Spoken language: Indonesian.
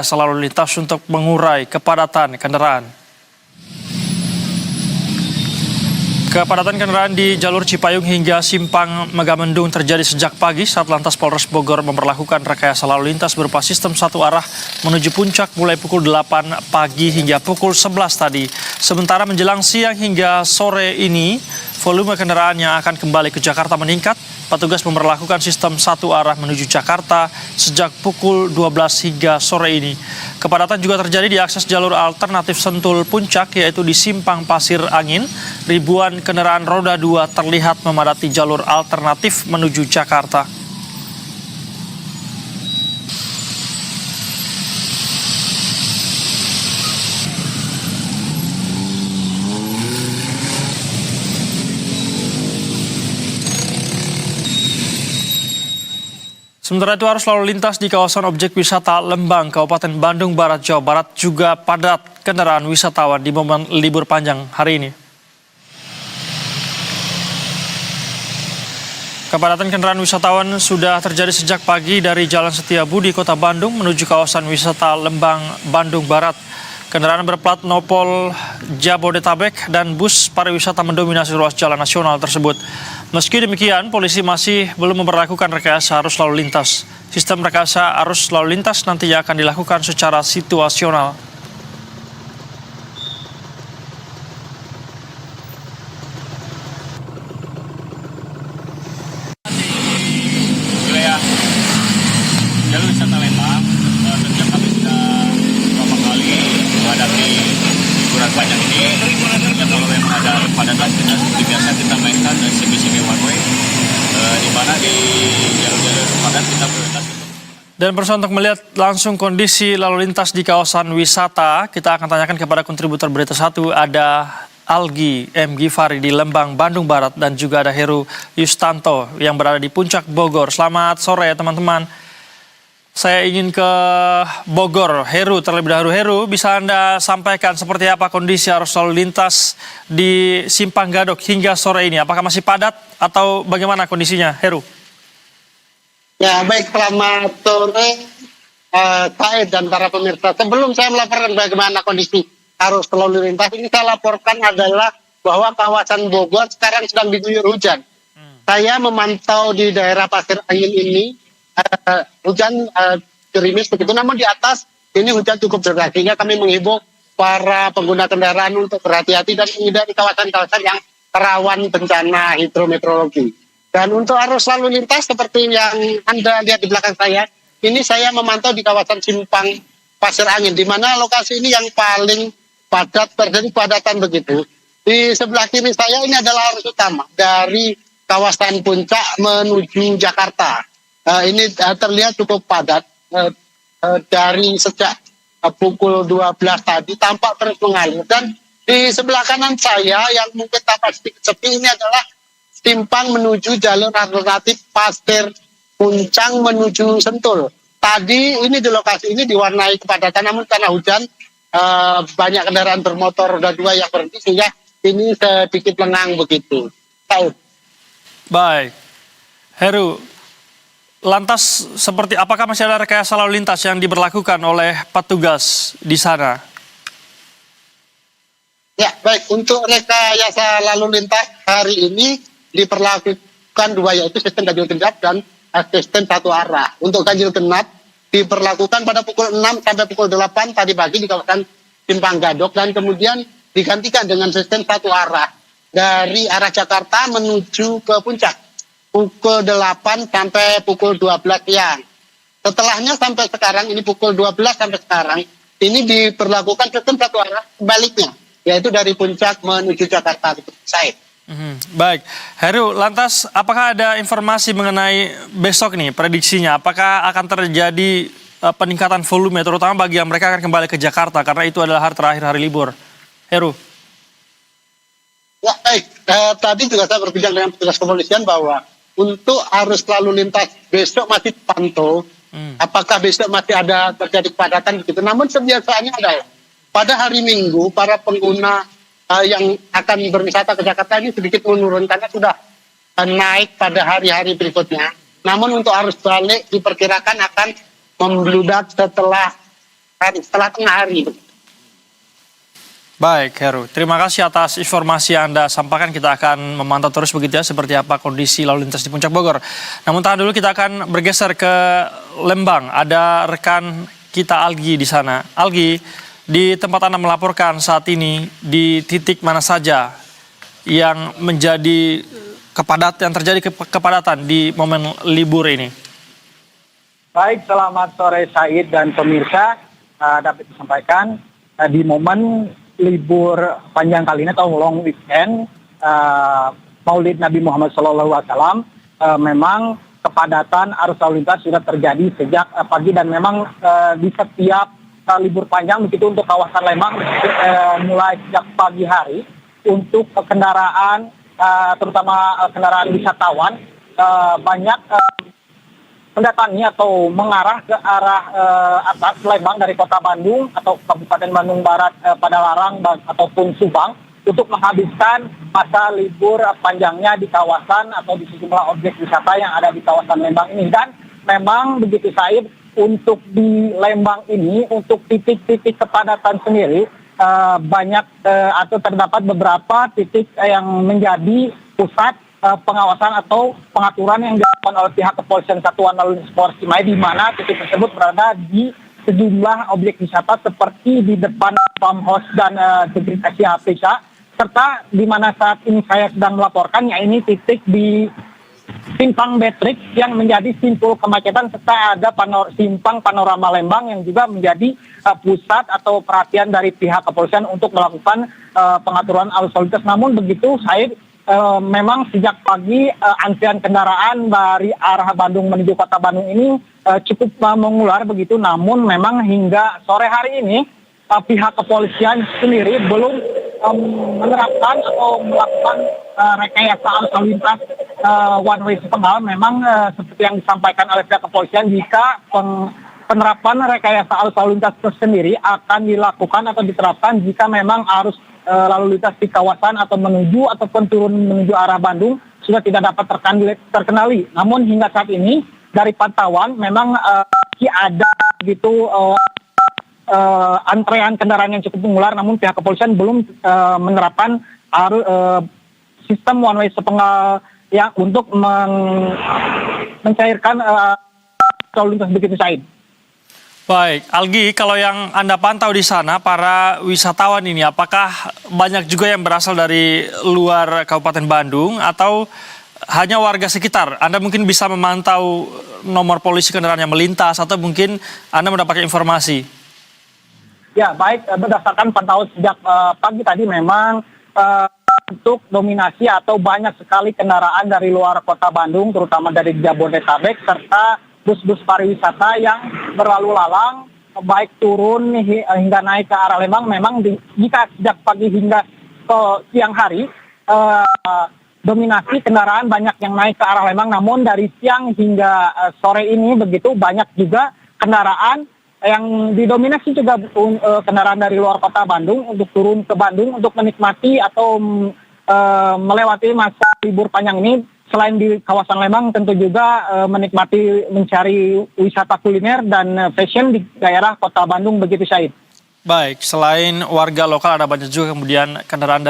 Lalu lintas untuk mengurai kepadatan kendaraan. Kepadatan kendaraan di jalur Cipayung hingga Simpang Megamendung terjadi sejak pagi saat Lantas Polres Bogor memperlakukan rekayasa lalu lintas berupa sistem satu arah menuju puncak mulai pukul 8 pagi hingga pukul 11 tadi. Sementara menjelang siang hingga sore ini, volume kendaraan yang akan kembali ke Jakarta meningkat. Petugas memperlakukan sistem satu arah menuju Jakarta sejak pukul 12 hingga sore ini. Kepadatan juga terjadi di akses jalur alternatif Sentul Puncak, yaitu di Simpang Pasir Angin. Ribuan kendaraan roda 2 terlihat memadati jalur alternatif menuju Jakarta. Sementara itu arus lalu lintas di kawasan objek wisata Lembang, Kabupaten Bandung Barat, Jawa Barat juga padat kendaraan wisatawan di momen libur panjang hari ini. Kepadatan kendaraan wisatawan sudah terjadi sejak pagi dari Jalan Setiabudi, Kota Bandung menuju kawasan wisata Lembang, Bandung Barat. Kendaraan berplat nopol Jabodetabek dan bus pariwisata mendominasi ruas jalan nasional tersebut. Meski demikian, polisi masih belum memperlakukan rekayasa arus lalu lintas. Sistem rekayasa arus lalu lintas nantinya akan dilakukan secara situasional. Wilayah jalur wisata Lembang, sejak kami sudah beberapa kali menghadapi liburan panjang ini. Ya, kalau memang ada kepadatan seperti biasa kita mainkan semi one way, di mana di jalur-jalur padat kita prioritas. Dan berusaha untuk melihat langsung kondisi lalu lintas di kawasan wisata, kita akan tanyakan kepada kontributor Berita 1, ada Algi M. Gifari di Lembang, Bandung Barat, dan juga ada Heru Yustanto yang berada di Puncak Bogor. Selamat sore teman-teman. Saya ingin ke Bogor. Heru terlebih dahulu. Heru, bisa Anda sampaikan seperti apa kondisi arus lalu lintas di Simpang Gadok hingga sore ini? Apakah masih padat atau bagaimana kondisinya, Heru? Ya, baik, selamat sore Said dan para pemirsa. Sebelum saya melaporkan bagaimana kondisi arus lalu lintas, ini saya laporkan adalah bahwa kawasan Bogor sekarang sedang diguyur hujan. Saya memantau di daerah Pasir Angin ini, hujan gerimis begitu, namun di atas ini hujan cukup deras, sehingga kami menghimbau para pengguna kendaraan untuk berhati-hati dan menghindari kawasan-kawasan yang rawan bencana hidrometeorologi. Dan untuk arus lalu lintas seperti yang Anda lihat di belakang saya, ini saya memantau di kawasan Simpang Pasir Angin, di mana lokasi ini yang paling padat, terjadi padatan begitu. Di sebelah kiri saya ini adalah arus utama dari kawasan Puncak menuju Jakarta. Ini terlihat cukup padat dari sejak pukul 12 tadi, tampak terus mengalir. Dan di sebelah kanan saya yang mungkin tampak sedikit sepi, ini adalah Simpang menuju jalur alternatif Pasir Puncang menuju Sentul. Tadi ini di lokasi ini diwarnai kepadatan, namun karena hujan banyak kendaraan bermotor roda 2 yang berhenti, sehingga ini sedikit lengang begitu. Tahu. Baik. Heru, lantas seperti apakah masih ada rekayasa lalu lintas yang diberlakukan oleh petugas di sana? Ya, baik. Untuk rekayasa lalu lintas hari ini diperlakukan dua, yaitu sistem ganjil genap dan sistem satu arah. Untuk ganjil genap diperlakukan pada pukul 6 sampai pukul 8 tadi pagi di kawasan Simpang Gadok, dan kemudian digantikan dengan sistem satu arah dari arah Jakarta menuju ke Puncak pukul 8 sampai pukul 12 siang. Setelahnya sampai sekarang, ini pukul 12 sampai sekarang, ini diperlakukan sistem satu arah sebaliknya, yaitu dari Puncak menuju Jakarta. Saya. Baik, Heru, lantas apakah ada informasi mengenai besok nih prediksinya? Apakah akan terjadi peningkatan volume, terutama bagi yang mereka akan kembali ke Jakarta, karena itu adalah hari terakhir hari libur? Heru. Ya, baik. Tadi juga saya berbincang dengan petugas kepolisian bahwa untuk arus lalu lintas besok masih pantau. Apakah besok masih ada terjadi kepadatan begitu? Namun kebiasaannya adalah pada hari Minggu para pengguna yang akan berwisata ke Jakarta ini sedikit menurun karena sudah naik pada hari-hari berikutnya. Namun untuk arus balik diperkirakan akan membludak setelah hari setelah tengah hari. Baik, Heru. Terima kasih atas informasi yang Anda sampaikan. Kita akan memantau terus begitu ya, seperti apa kondisi lalu lintas di Puncak Bogor. Namun tahan dulu, kita akan bergeser ke Lembang. Ada rekan kita Algi di sana. Algi, di tempat Anda melaporkan saat ini, di titik mana saja yang menjadi yang terjadi kepadatan di momen libur ini? Baik, selamat sore Said dan pemirsa. Dapat disampaikan di momen libur panjang kali ini atau long weekend Maulid Nabi Muhammad SAW, memang kepadatan arus lalu lintas sudah terjadi sejak pagi dan memang di setiap libur panjang begitu untuk kawasan Lembang mulai sejak pagi hari untuk kendaraan terutama kendaraan wisatawan banyak mendatangi atau mengarah ke arah atas Lembang dari kota Bandung atau Kabupaten Bandung Barat, Padalarang ataupun Subang untuk menghabiskan masa libur panjangnya di kawasan atau di sejumlah objek wisata yang ada di kawasan Lembang ini. Dan memang begitu Said, untuk di Lembang ini untuk titik-titik kepadatan sendiri banyak atau terdapat beberapa titik yang menjadi pusat pengawasan atau pengaturan yang dilakukan oleh pihak kepolisian Satuan Lalu Lintas Polres Cimahi, di mana titik tersebut berada di sejumlah objek wisata seperti di depan farmhouse dan segregasi HPK, serta di mana saat ini saya sedang melaporkan, ya ini titik di Simpang Betrik yang menjadi simpul kemacetan, serta ada simpang panorama Lembang yang juga menjadi pusat atau perhatian dari pihak kepolisian untuk melakukan pengaturan arus lalu lintas. Namun begitu Said, memang sejak pagi antrian kendaraan dari arah Bandung menuju kota Bandung ini cukup mengular begitu. Namun memang hingga sore hari ini pihak kepolisian sendiri belum menerapkan atau melakukan rekayasa arus lalu lintas one way sepenggal. Memang seperti yang disampaikan oleh pihak kepolisian, jika penerapan rekayasa arus lalu lintas tersendiri akan dilakukan atau diterapkan jika memang arus lalu lintas di kawasan atau menuju ataupun turun menuju arah Bandung sudah tidak dapat terkenali. Namun hingga saat ini dari pantauan memang ada gitu antrean kendaraan yang cukup mengular, namun pihak kepolisian belum menerapkan sistem one way sepenggal yang untuk mencairkan lalu lintas begitu Said. Baik, Algi, kalau yang Anda pantau di sana, para wisatawan ini apakah banyak juga yang berasal dari luar Kabupaten Bandung atau hanya warga sekitar? Anda mungkin bisa memantau nomor polisi kendaraan yang melintas atau mungkin Anda mendapatkan informasi? Ya, baik, berdasarkan pantauan sejak pagi tadi memang untuk dominasi atau banyak sekali kendaraan dari luar kota Bandung, terutama dari Jabodetabek, serta bus-bus pariwisata yang berlalu lalang baik turun hingga naik ke arah Lembang. Memang jika sejak pagi hingga ke siang hari dominasi kendaraan banyak yang naik ke arah Lembang, namun dari siang hingga sore ini begitu banyak juga kendaraan yang didominasi juga kendaraan dari luar kota Bandung untuk turun ke Bandung untuk menikmati atau melewati masa libur panjang ini. Selain di kawasan Lembang, tentu juga menikmati mencari wisata kuliner dan fashion di daerah kota Bandung begitu Said. Baik, selain warga lokal ada banyak juga kemudian kendaraan dari